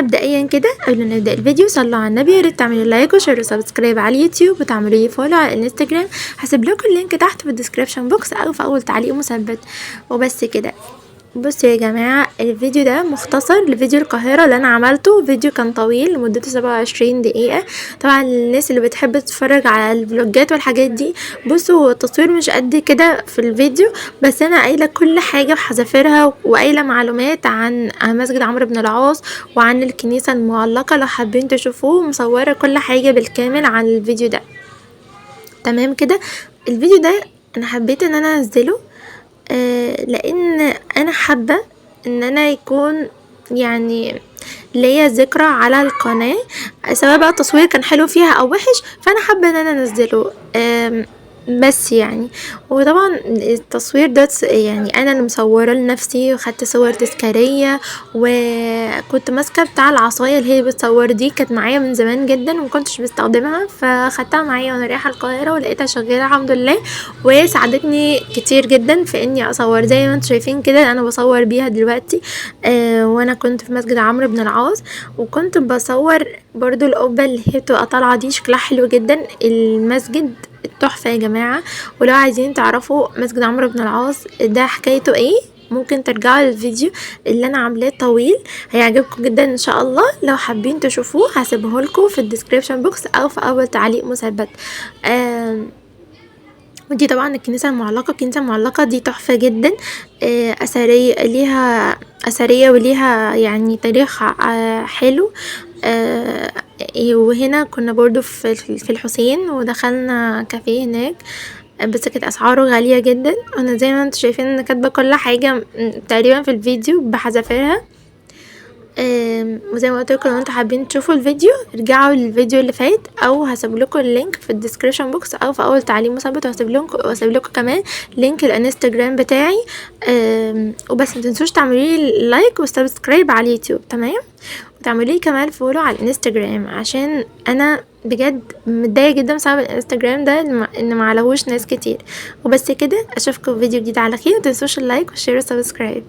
مبدئيا كده قبل ما نبدا الفيديو صلوا على النبي، يا ريت تعملوا لايك وشير وسبسكرايب على اليوتيوب وتعملوا لي فولو على الانستجرام. هسيب لكم اللينك تحت في الديسكريبشن بوكس او في اول تعليق مثبت. وبس كده. بصوا يا جماعه، الفيديو ده مختصر لفيديو القاهره اللي انا عملته. فيديو كان طويل لمدته 27 دقيقه. طبعا الناس اللي بتحب تتفرج على الفلوجات والحاجات دي، بصوا التصوير مش قد كده في الفيديو، بس انا قايله كل حاجه بحذافيرها وقايله معلومات عن مسجد عمرو بن العاص وعن الكنيسه المعلقه. لو حابين تشوفوه مصوره كل حاجه بالكامل عن الفيديو ده. تمام كده. الفيديو ده انا حبيت ان انا انزله لان انا حابه ان انا يكون يعني ليا ذكرى على القناه، سواء بقى التصوير كان حلو فيها او وحش، فانا حابه ان انا انزله. بس يعني وطبعا التصوير ده يعني انا اللي مصوره لنفسي، وخدت صور تذكاريه، وكنت ماسكه بتاع العصايه اللي هي بتصور دي، كانت معايا من زمان جدا ومكنتش بستخدمها، فخدتها معايا وانا رايحه القاهره ولقيتها شغاله الحمد لله، وساعدتني كتير جدا في اني اصور زي ما انتم شايفين كده. انا بصور بيها دلوقتي وانا كنت في مسجد عمرو بن العاص، وكنت بصور برضو القبه اللي هي بتبقى طالعه دي، شكلها حلو جدا. المسجد تحفه يا جماعه. ولو عايزين تعرفوا مسجد عمرو بن العاص ده حكايته ايه، ممكن ترجعوا للفيديو اللي انا عاملاه طويل، هيعجبكم جدا ان شاء الله. لو حابين تشوفوه هسيبه لكم في الديسكريبشن بوكس او في اول تعليق مثبت. ودي طبعا الكنيسه المعلقه. الكنيسه المعلقه دي تحفه جدا، اثريه، ليها اثريه وليها يعني تاريخ حلو. وهنا كنا برضو في الحسين، ودخلنا كافيه هناك، بس كانت اسعاره غاليه جدا. انا زي ما انتم شايفين انا كاتبه كل حاجه تقريبا في الفيديو بحذافيرها. وزي ما قلت لكم لو انتوا حابين تشوفوا الفيديو ارجعوا للفيديو اللي فات، او هسيب لكم اللينك في الديسكريبشن بوكس او في اول تعليق مثبت، وهسيب لكم كمان لينك الانستجرام بتاعي. وبس ما تنسوش تعملوا لي لايك وسبسكرايب على اليوتيوب، تمام، وتعملوا لي كمان فولو على الانستجرام، عشان انا بجد متضايقه جدا بسبب الانستجرام ده ان ما عليهوش ناس كتير. وبس كده، اشوفكم في فيديو جديد على خير. ما تنسوش اللايك والشير والسبسكرايب.